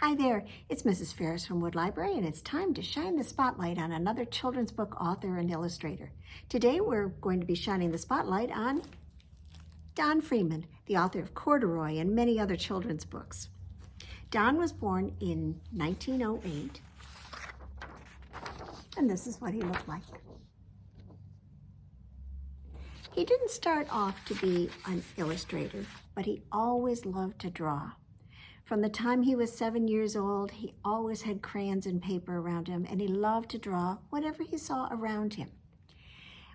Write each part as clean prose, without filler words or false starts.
Hi there, it's Mrs. Ferris from Wood Library, and it's time to shine the spotlight on another children's book author and illustrator. Today we're going to be shining the spotlight on Don Freeman, the author of Corduroy and many other children's books. Don was born in 1908, and this is what he looked like. He didn't start off to be an illustrator, but he always loved to draw. From the time he was 7 years old, he always had crayons and paper around him, and he loved to draw whatever he saw around him.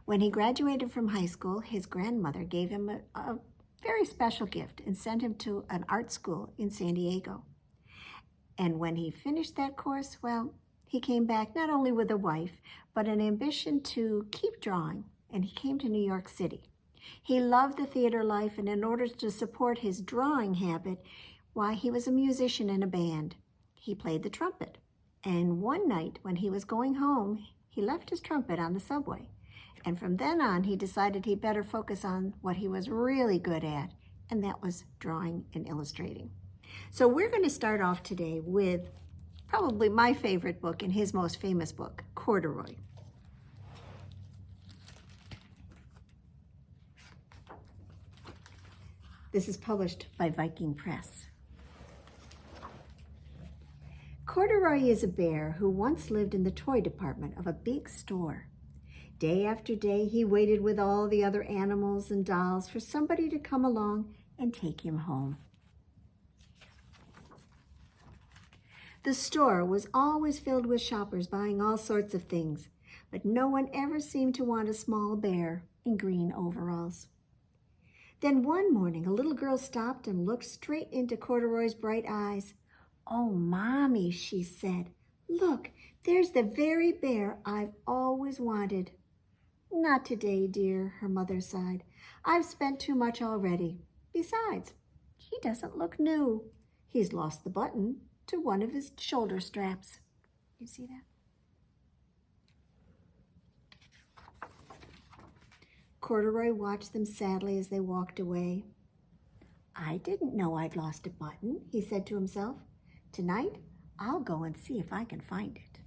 When he graduated from high school, his grandmother gave him a very special gift and sent him to an art school in San Diego. And when he finished that course, well, he came back not only with a wife, but an ambition to keep drawing, and he came to New York City. He loved the theater life, and in order to support his drawing habit, he was a musician in a band. He played the trumpet. And one night when he was going home, he left his trumpet on the subway. And from then on, he decided he better focus on what he was really good at, and that was drawing and illustrating. So we're going to start off today with probably my favorite book and his most famous book, Corduroy. This is published by Viking Press. Corduroy is a bear who once lived in the toy department of a big store. Day after day, he waited with all the other animals and dolls for somebody to come along and take him home. The store was always filled with shoppers buying all sorts of things, but no one ever seemed to want a small bear in green overalls. Then one morning, a little girl stopped and looked straight into Corduroy's bright eyes. "Oh, Mommy," she said, "look, there's the very bear I've always wanted." "Not today, dear," her mother sighed. "I've spent too much already. Besides, he doesn't look new. He's lost the button to one of his shoulder straps." You see that? Corduroy watched them sadly as they walked away. "I didn't know I'd lost a button," he said to himself. "Tonight, I'll go and see if I can find it."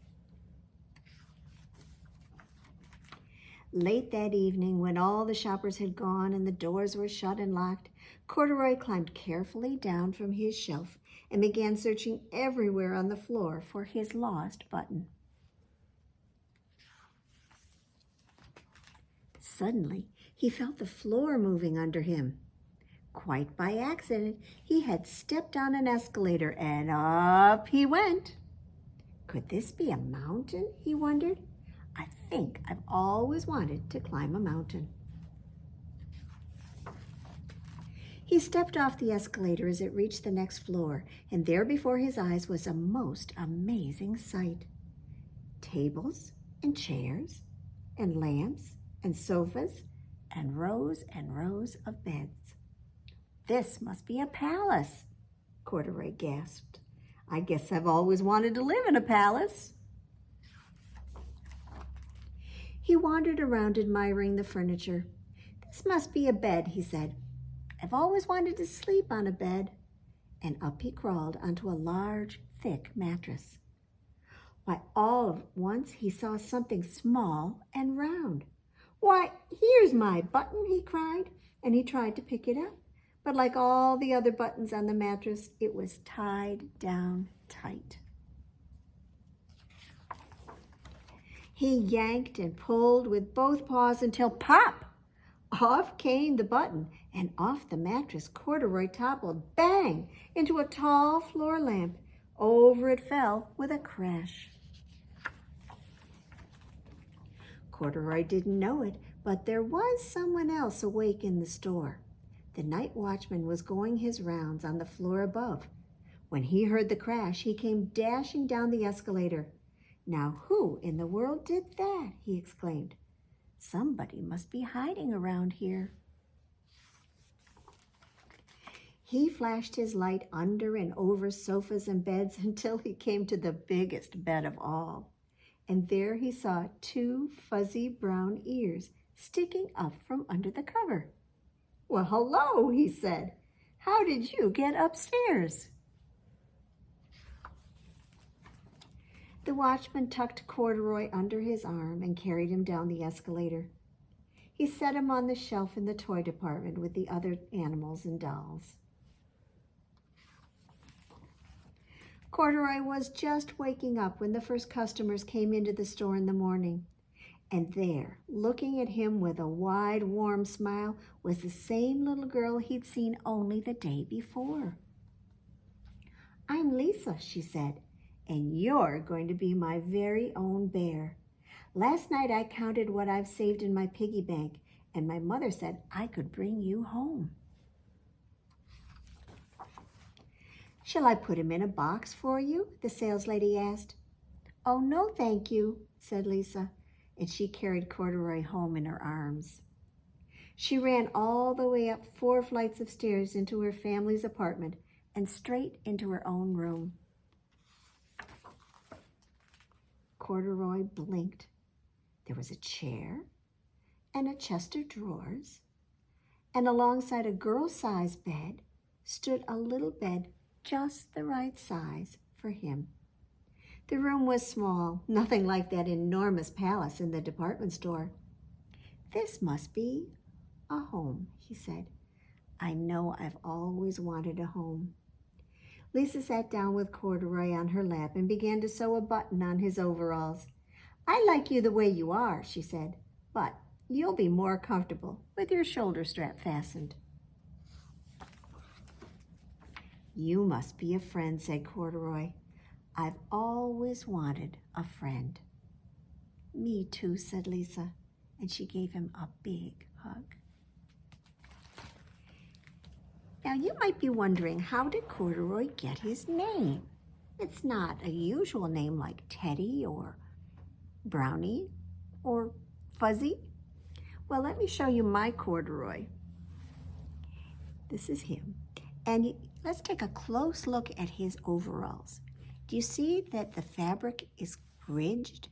Late that evening, when all the shoppers had gone and the doors were shut and locked, Corduroy climbed carefully down from his shelf and began searching everywhere on the floor for his lost button. Suddenly, he felt the floor moving under him. Quite by accident, he had stepped on an escalator and up he went. Could this be a mountain, he wondered? I think I've always wanted to climb a mountain. He stepped off the escalator as it reached the next floor, and there before his eyes was a most amazing sight. Tables and chairs and lamps and sofas and rows of beds. "This must be a palace," Corduroy gasped. "I guess I've always wanted to live in a palace." He wandered around admiring the furniture. "This must be a bed," he said. "I've always wanted to sleep on a bed." And up he crawled onto a large, thick mattress. Why, all at once he saw something small and round. "Why, here's my button," he cried, and he tried to pick it up. But like all the other buttons on the mattress, it was tied down tight. He yanked and pulled with both paws until pop! Off came the button, and off the mattress Corduroy toppled, bang, into a tall floor lamp. Over it fell with a crash. Corduroy didn't know it, but there was someone else awake in the store. The night watchman was going his rounds on the floor above. When he heard the crash, he came dashing down the escalator. "Now who in the world did that?" he exclaimed. "Somebody must be hiding around here." He flashed his light under and over sofas and beds until he came to the biggest bed of all. And there he saw 2 fuzzy brown ears sticking up from under the cover. "Well, hello," he said. "How did you get upstairs?" The watchman tucked Corduroy under his arm and carried him down the escalator. He set him on the shelf in the toy department with the other animals and dolls. Corduroy was just waking up when the first customers came into the store in the morning. And there, looking at him with a wide, warm smile, was the same little girl he'd seen only the day before. "I'm Lisa," she said, "and you're going to be my very own bear. Last night I counted what I've saved in my piggy bank, and my mother said I could bring you home." "Shall I put him in a box for you?" the saleslady asked. "Oh, no, thank you," said Lisa, and she carried Corduroy home in her arms. She ran all the way up 4 flights of stairs into her family's apartment and straight into her own room. Corduroy blinked. There was a chair and a chest of drawers, and alongside a girl-sized bed stood a little bed just the right size for him. The room was small, nothing like that enormous palace in the department store. "This must be a home," he said. "I know I've always wanted a home." Lisa sat down with Corduroy on her lap and began to sew a button on his overalls. "I like you the way you are," she said, "but you'll be more comfortable with your shoulder strap fastened." "You must be a friend," said Corduroy. "I've always wanted a friend." "Me too," said Lisa, and she gave him a big hug. Now you might be wondering, how did Corduroy get his name? It's not a usual name like Teddy or Brownie or Fuzzy. Well, let me show you my Corduroy. This is him. And let's take a close look at his overalls. Do you see that the fabric is ridged?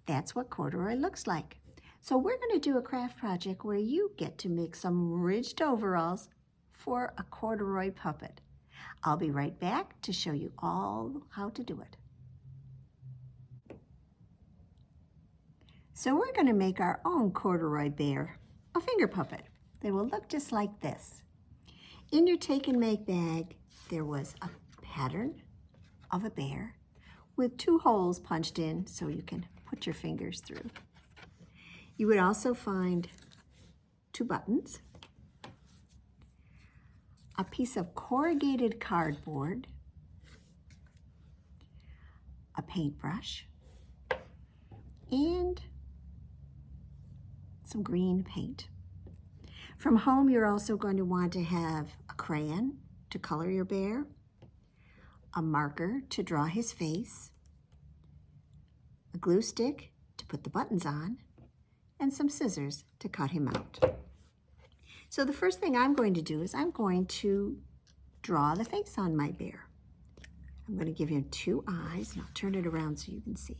That's what Corduroy looks like. So we're going to do a craft project where you get to make some ridged overalls for a Corduroy puppet. I'll be right back to show you all how to do it. So we're going to make our own Corduroy bear, a finger puppet that will look just like this. In your take and make bag, there was a pattern of a bear with 2 holes punched in so you can put your fingers through. You would also find 2 buttons, a piece of corrugated cardboard, a paintbrush, and some green paint. From home, you're also going to want to have a crayon to color your bear, a marker to draw his face, a glue stick to put the buttons on, and some scissors to cut him out. So the first thing I'm going to do is I'm going to draw the face on my bear. I'm going to give him 2 eyes, and I'll turn it around so you can see.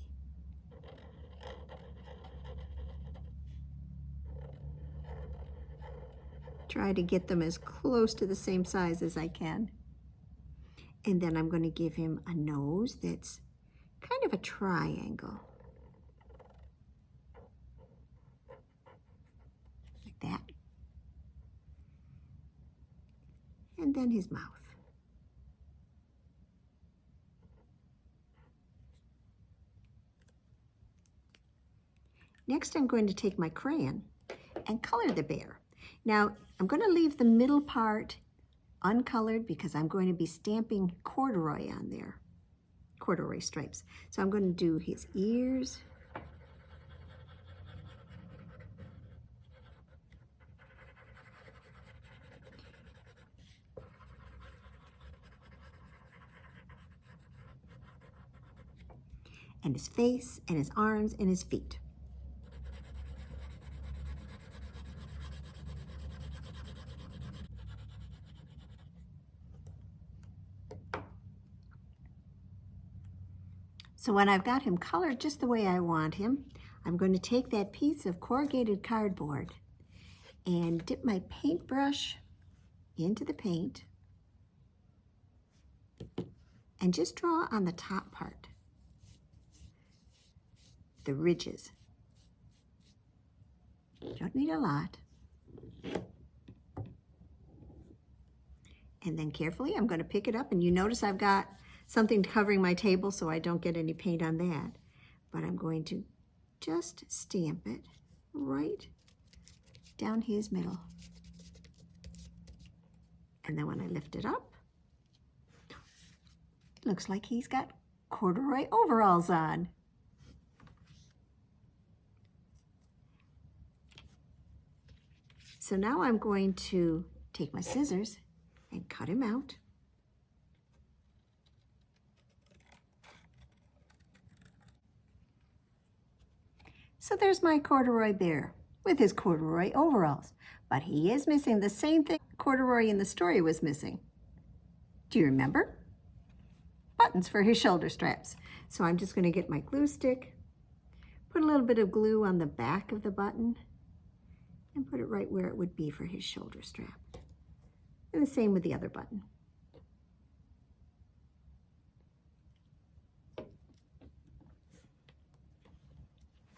Try to get them as close to the same size as I can. And then I'm going to give him a nose that's kind of a triangle. Like that. And then his mouth. Next, I'm going to take my crayon and color the bear. Now, I'm going to leave the middle part uncolored because I'm going to be stamping corduroy on there, corduroy stripes. So I'm going to do his ears, and his face, and his arms, and his feet. So when I've got him colored just the way I want him, I'm going to take that piece of corrugated cardboard and dip my paintbrush into the paint and just draw on the top part. the ridges. You don't need a lot. And then carefully, I'm going to pick it up, and you notice I've got something covering my table so I don't get any paint on that. But I'm going to just stamp it right down his middle. And then when I lift it up, it looks like he's got corduroy overalls on. So now I'm going to take my scissors and cut him out. So there's my corduroy bear with his corduroy overalls, but he is missing the same thing corduroy in the story was missing. Do you remember? Buttons for his shoulder straps. So I'm just going to get my glue stick, put a little bit of glue on the back of the button, and put it right where it would be for his shoulder strap. And the same with the other button.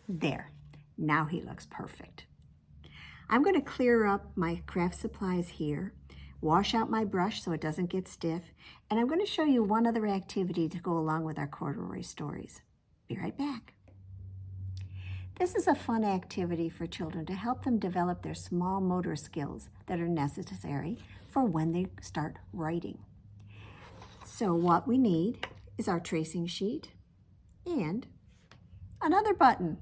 There, now he looks perfect. I'm going to clear up my craft supplies here, wash out my brush so it doesn't get stiff, and I'm going to show you one other activity to go along with our corduroy stories. Be right back. This is a fun activity for children to help them develop their small motor skills that are necessary for when they start writing. So what we need is our tracing sheet and another button.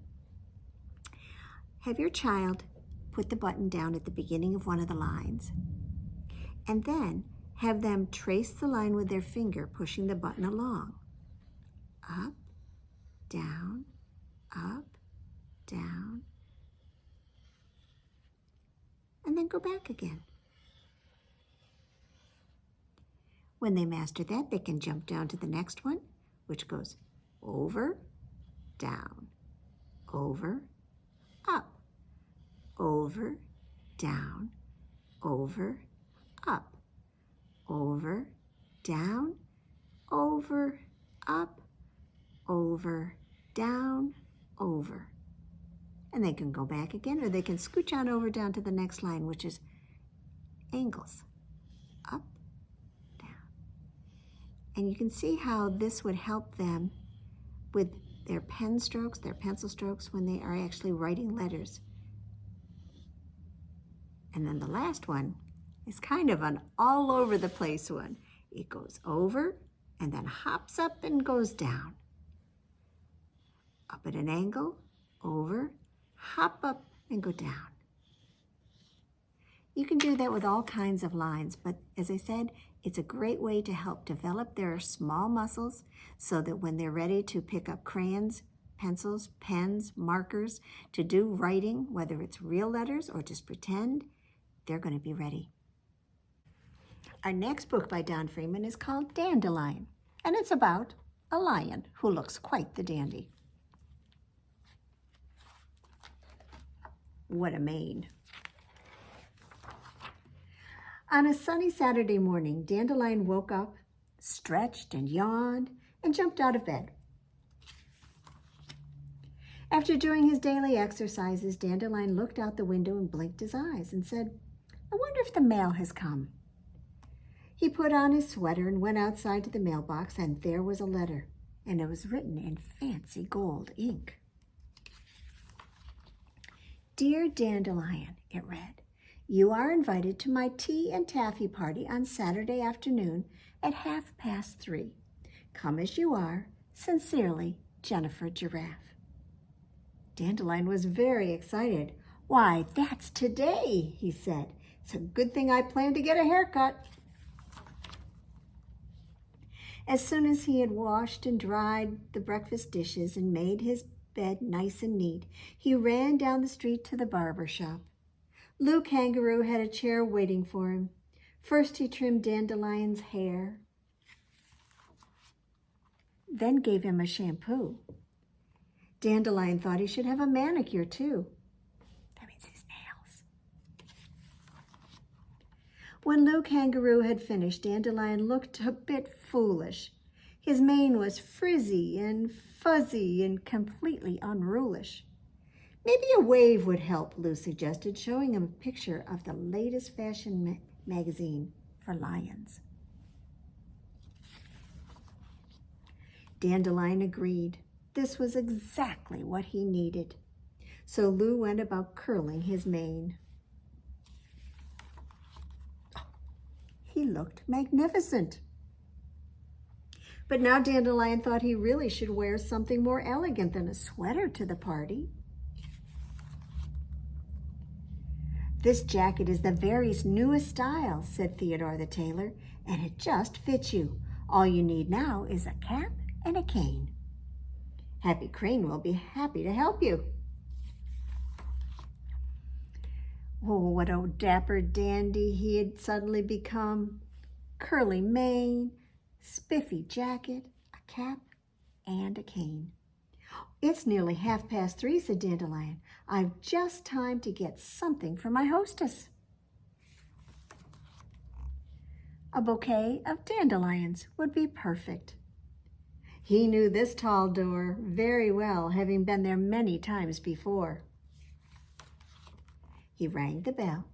Have your child put the button down at the beginning of one of the lines, and then have them trace the line with their finger, pushing the button along. Up, down, up, down, and then go back again. When they master that, they can jump down to the next one, which goes over, down, over, up, over, down, over, up, over, down, over, up, over, down, over. And they can go back again, or they can scooch on over down to the next line, which is angles, up, down. And you can see how this would help them with their pen strokes, their pencil strokes, when they are actually writing letters. And then the last one is kind of an all over the place one. It goes over and then hops up and goes down. Up at an angle, over, hop up and go down. You can do that with all kinds of lines, but as I said, it's a great way to help develop their small muscles so that when they're ready to pick up crayons, pencils, pens, markers, to do writing, whether it's real letters or just pretend, they're going to be ready. Our next book by Don Freeman is called Dandelion, and it's about a lion who looks quite the dandy. What a mane. On a sunny Saturday morning, Dandelion woke up, stretched and yawned, and jumped out of bed. After doing his daily exercises, Dandelion looked out the window and blinked his eyes and said, "I wonder if the mail has come." He put on his sweater and went outside to the mailbox, and there was a letter, and it was written in fancy gold ink. "Dear Dandelion," it read, "you are invited to my tea and taffy party on Saturday afternoon at 3:30. Come as you are. Sincerely, Jennifer Giraffe." Dandelion was very excited. "Why, that's today," he said. "It's a good thing I planned to get a haircut." As soon as he had washed and dried the breakfast dishes and made his bed nice and neat, he ran down the street to the barber shop. Lou Kangaroo had a chair waiting for him. First he trimmed Dandelion's hair, then gave him a shampoo. Dandelion thought he should have a manicure too. That means his nails. When Lou Kangaroo had finished, Dandelion looked a bit foolish. His mane was frizzy and fuzzy and completely unrulish. Maybe a wave would help, Lou suggested, showing him a picture of the latest fashion magazine for lions. Dandelion agreed. This was exactly what he needed. So Lou went about curling his mane. He looked magnificent. But now Dandelion thought he really should wear something more elegant than a sweater to the party. "This jacket is the very newest style," said Theodore the tailor, "and it just fits you. All you need now is a cap and a cane. Happy Crane will be happy to help you." Oh, what a dapper dandy he had suddenly become. Curly mane, spiffy jacket, a cap, and a cane. "It's nearly 3:30, said Dandelion. "I've just time to get something for my hostess." A bouquet of dandelions would be perfect. He knew this tall door very well, having been there many times before. He rang the bell,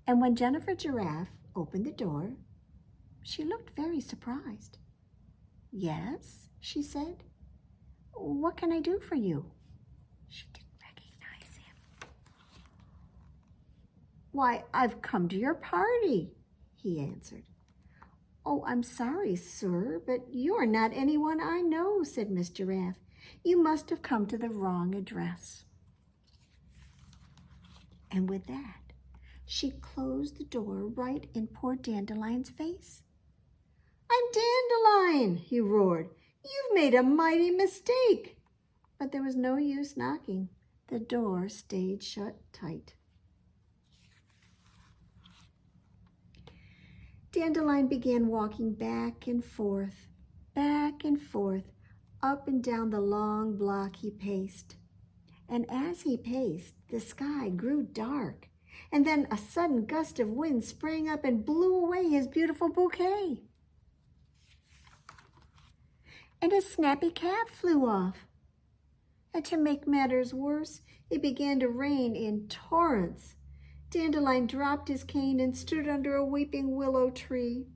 and when Jennifer Giraffe opened the door, she looked very surprised. "Yes," she said. "What can I do for you?" She didn't recognize him. "Why, I've come to your party," he answered. "Oh, I'm sorry, sir, but you're not anyone I know," said Miss Giraffe. "You must have come to the wrong address." And with that, she closed the door right in poor Dandelion's face. "I'm Dandelion," he roared. "You've made a mighty mistake." But there was no use knocking. The door stayed shut tight. Dandelion began walking back and forth, up and down the long block he paced. And as he paced, the sky grew dark, and then a sudden gust of wind sprang up and blew away his beautiful bouquet. And his snappy cap flew off. And to make matters worse, it began to rain in torrents. Dandelion dropped his cane and stood under a weeping willow tree.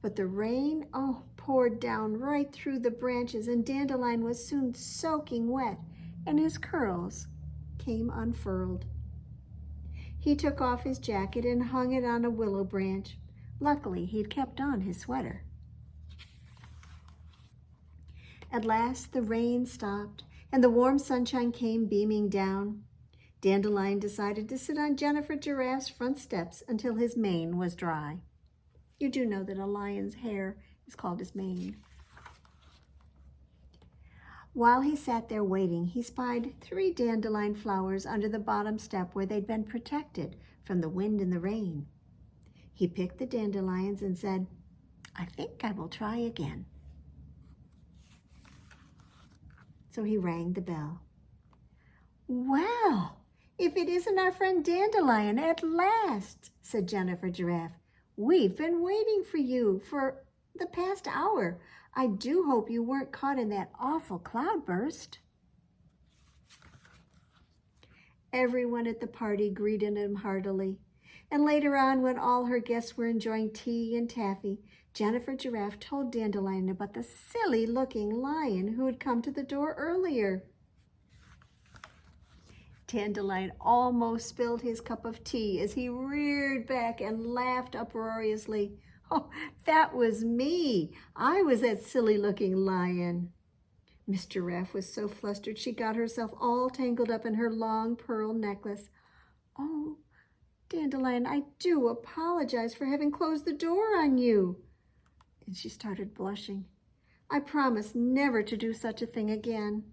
But the rain, poured down right through the branches, and Dandelion was soon soaking wet, and his curls came unfurled. He took off his jacket and hung it on a willow branch. Luckily, he'd kept on his sweater. At last, the rain stopped, and the warm sunshine came beaming down. Dandelion decided to sit on Jennifer Giraffe's front steps until his mane was dry. You do know that a lion's hair is called his mane. While he sat there waiting, he spied 3 dandelion flowers under the bottom step where they'd been protected from the wind and the rain. He picked the dandelions and said, "I think I will try again." So he rang the bell. "Well, if it isn't our friend Dandelion at last," said Jennifer Giraffe. "We've been waiting for you for the past hour. I do hope you weren't caught in that awful cloudburst." Everyone at the party greeted him heartily. And later on, when all her guests were enjoying tea and taffy, Jennifer Giraffe told Dandelion about the silly-looking lion who had come to the door earlier. Dandelion almost spilled his cup of tea as he reared back and laughed uproariously. "Oh, that was me. I was that silly-looking lion." Miss Giraffe was so flustered she got herself all tangled up in her long pearl necklace. "Oh, Dandelion, I do apologize for having closed the door on you." And she started blushing. "I promise never to do such a thing again."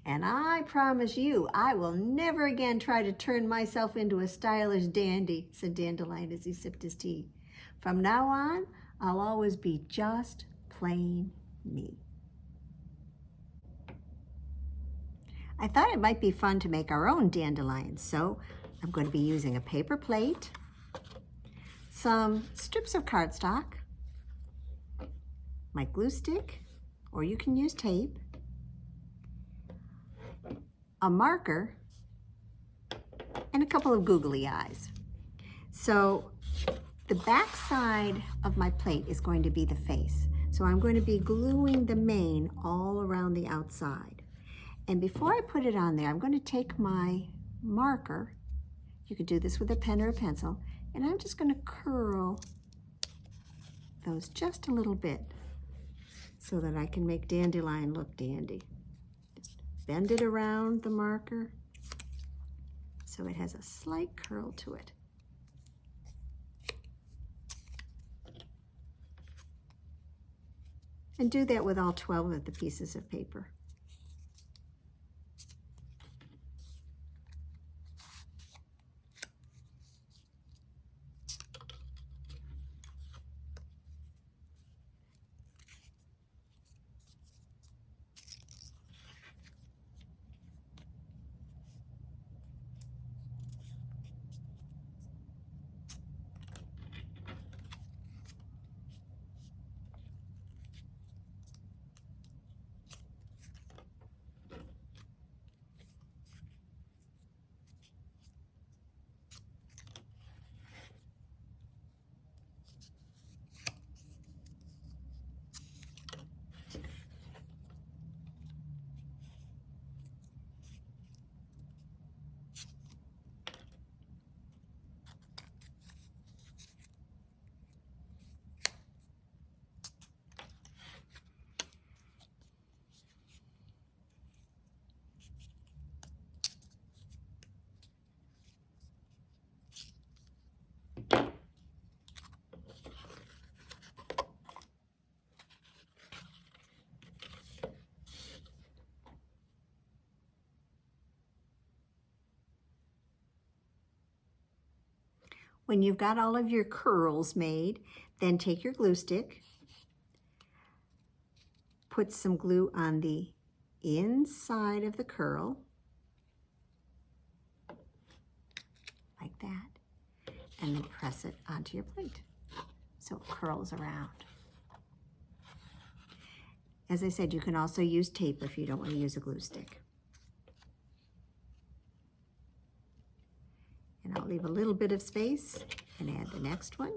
"And I promise you I will never again try to turn myself into a stylish dandy," said Dandelion as he sipped his tea. "From now on, I'll always be just plain me." I thought it might be fun to make our own dandelions, so I'm going to be using a paper plate, some strips of cardstock, my glue stick, or you can use tape, a marker, and a couple of googly eyes. So the back side of my plate is going to be the face. So I'm going to be gluing the mane all around the outside. And before I put it on there, I'm going to take my marker, you could do this with a pen or a pencil, and I'm just going to curl those just a little bit so that I can make Dandelion look dandy. Just bend it around the marker so it has a slight curl to it. And do that with all 12 of the pieces of paper. When you've got all of your curls made, then take your glue stick, put some glue on the inside of the curl, like that, and then press it onto your plate so it curls around. As I said, you can also use tape if you don't want to use a glue stick. And I'll leave a little bit of space and add the next one.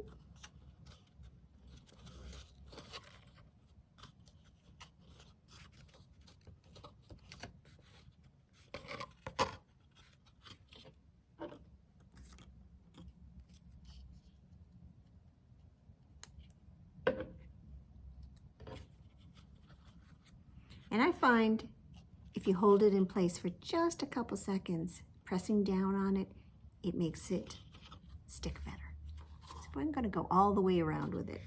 And I find if you hold it in place for just a couple seconds, pressing down on it, it makes it stick better. So I'm going to go all the way around with it.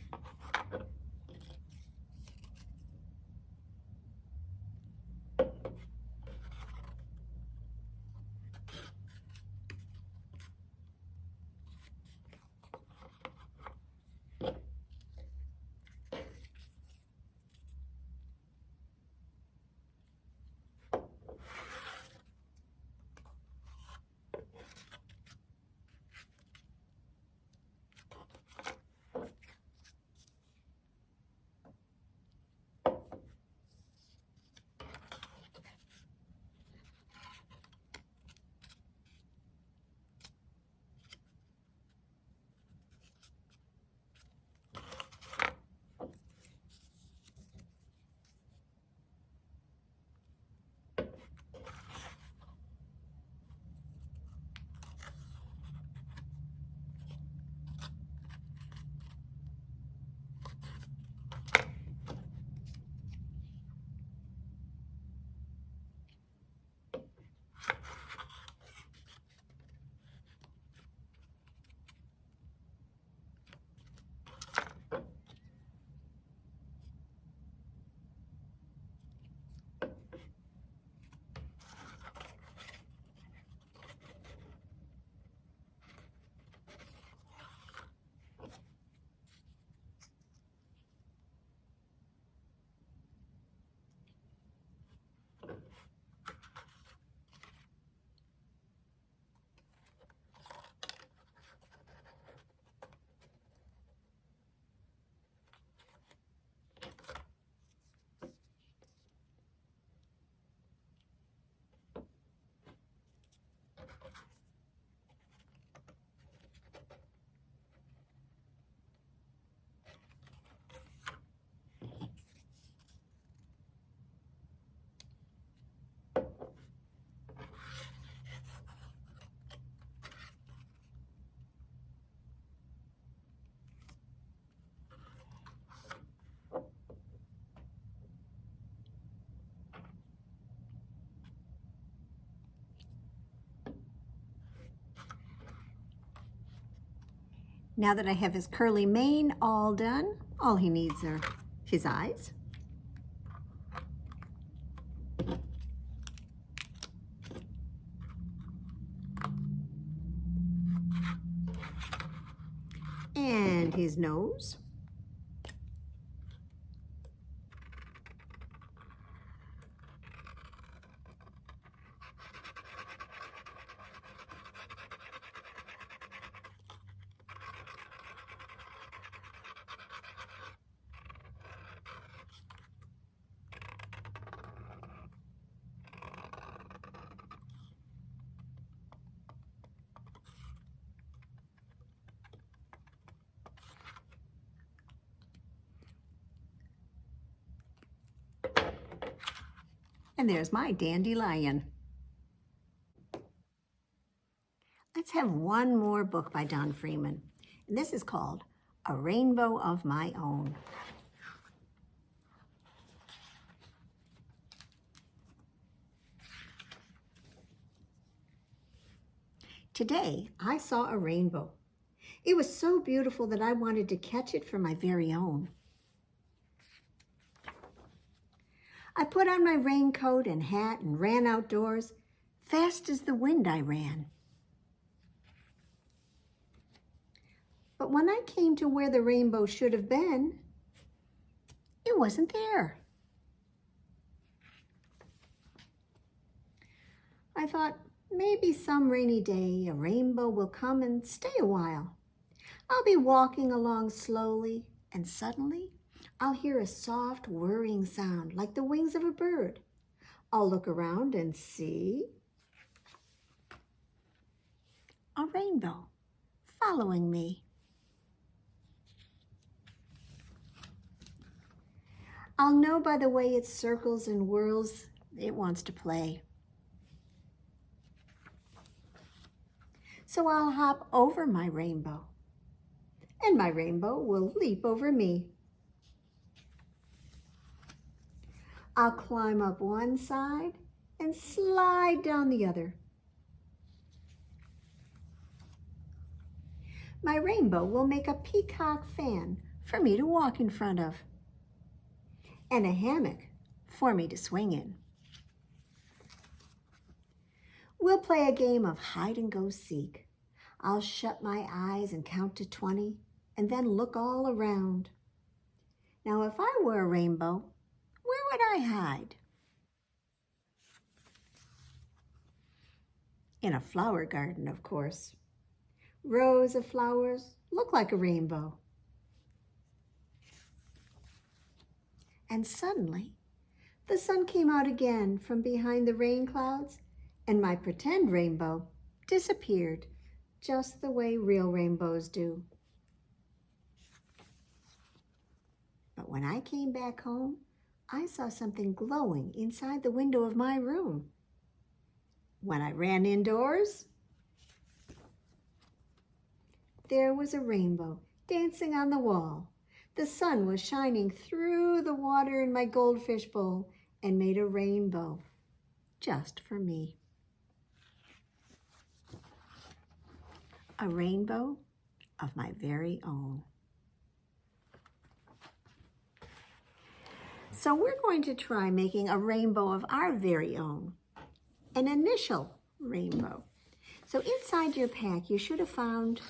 Now that I have his curly mane all done, all he needs are his eyes. And his nose. And there's my Dandelion. Let's have one more book by Don Freeman. And this is called A Rainbow of My Own. Today, I saw a rainbow. It was so beautiful that I wanted to catch it for my very own. I put on my raincoat and hat and ran outdoors. Fast as the wind I ran. But when I came to where the rainbow should have been, it wasn't there. I thought, maybe some rainy day a rainbow will come and stay a while. I'll be walking along slowly, and suddenly I'll hear a soft whirring sound like the wings of a bird. I'll look around and see a rainbow following me. I'll know by the way it circles and whirls it wants to play. So I'll hop over my rainbow, and my rainbow will leap over me. I'll climb up one side and slide down the other. My rainbow will make a peacock fan for me to walk in front of, and a hammock for me to swing in. We'll play a game of hide and go seek. I'll shut my eyes and count to 20 and then look all around. Now, if I were a rainbow, where would I hide? In a flower garden, of course. Rows of flowers look like a rainbow. And suddenly, the sun came out again from behind the rain clouds, and my pretend rainbow disappeared, just the way real rainbows do. But when I came back home, I saw something glowing inside the window of my room. When I ran indoors, there was a rainbow dancing on the wall. The sun was shining through the water in my goldfish bowl and made a rainbow just for me. A rainbow of my very own. So we're going to try making a rainbow of our very own, an initial rainbow. So inside your pack, you should have found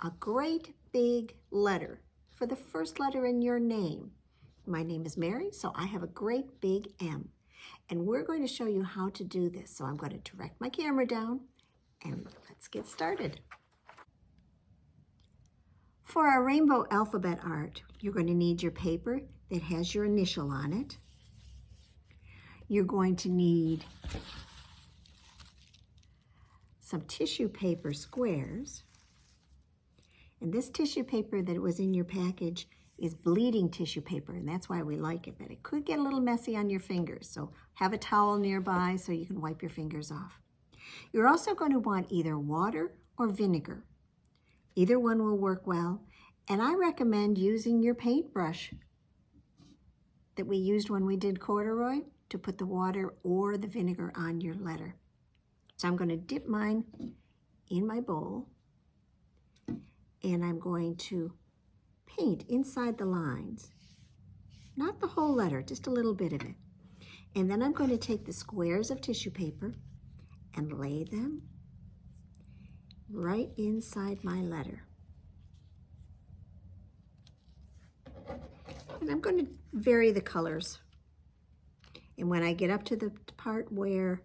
a great big letter for the first letter in your name. My name is Mary, so I have a great big M. And we're going to show you how to do this. So I'm going to direct my camera down and let's get started. For our rainbow alphabet art, you're going to need your paper that has your initial on it. You're going to need some tissue paper squares. And this tissue paper that was in your package is bleeding tissue paper, and that's why we like it, but it could get a little messy on your fingers, so have a towel nearby so you can wipe your fingers off. You're also going to want either water or vinegar. Either one will work well, and I recommend using your paintbrush that we used when we did corduroy to put the water or the vinegar on your letter. So I'm going to dip mine in my bowl, and I'm going to paint inside the lines. Not the whole letter, just a little bit of it. And then I'm going to take the squares of tissue paper and lay them right inside my letter. And I'm going to vary the colors. And when I get up to the part where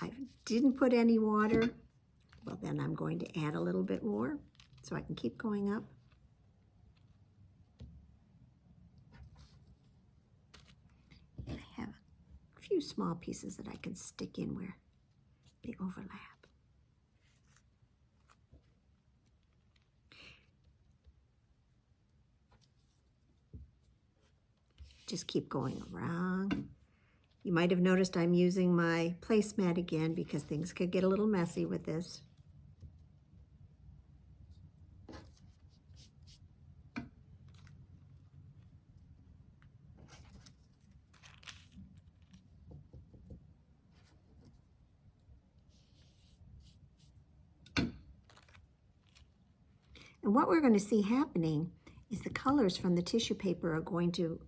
I didn't put any water, well, then I'm going to add a little bit more so I can keep going up. And I have a few small pieces that I can stick in where they overlap. Just keep going around. You might have noticed I'm using my placemat again because things could get a little messy with this. And what we're going to see happening is the colors from the tissue paper are going to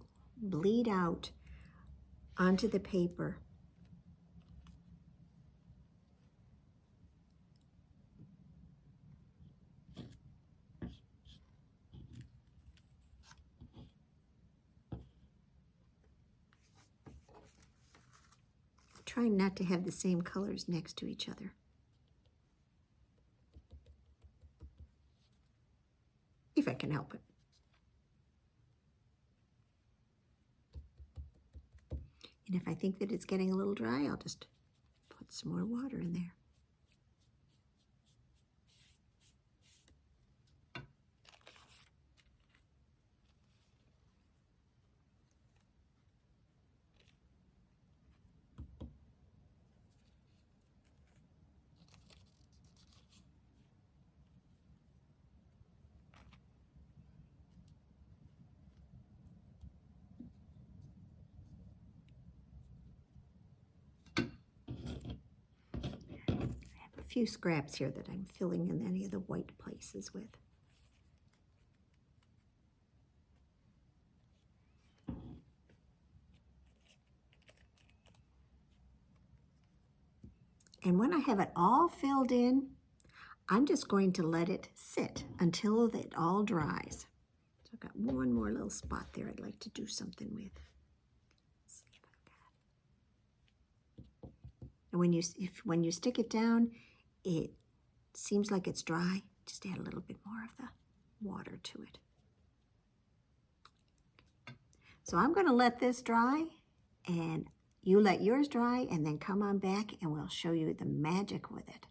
bleed out onto the paper. Trying not to have the same colors next to each other. If I can help it. And if I think that it's getting a little dry, I'll just put some more water in there. Few scraps here that I'm filling in any of the white places with. And when I have it all filled in, I'm just going to let it sit until it all dries. So I've got one more little spot there I'd like to do something with. Let's see if I've got it. And when you stick it down, it seems like it's dry. Just add a little bit more of the water to it. So I'm going to let this dry, and you let yours dry, and then come on back and we'll show you the magic with it.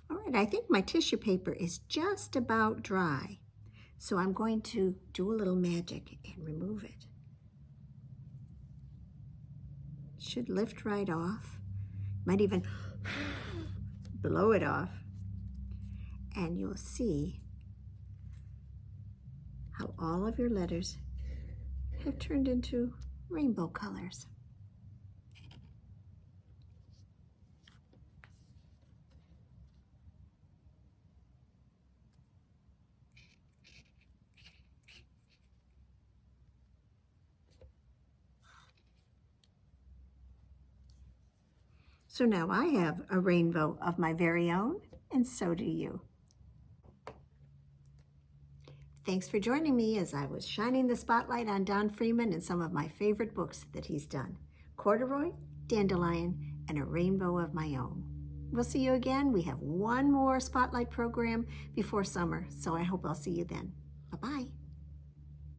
All right, I think my tissue paper is just about dry. So I'm going to do a little magic and remove it. It should lift right off. Might even blow it off. And you'll see how all of your letters have turned into rainbow colors. So now I have a rainbow of my very own, and so do you. Thanks for joining me as I was shining the spotlight on Don Freeman and some of my favorite books that he's done. Corduroy, Dandelion, and a rainbow of my own. We'll see you again. We have one more spotlight program before summer, so I hope I'll see you then. Bye-bye.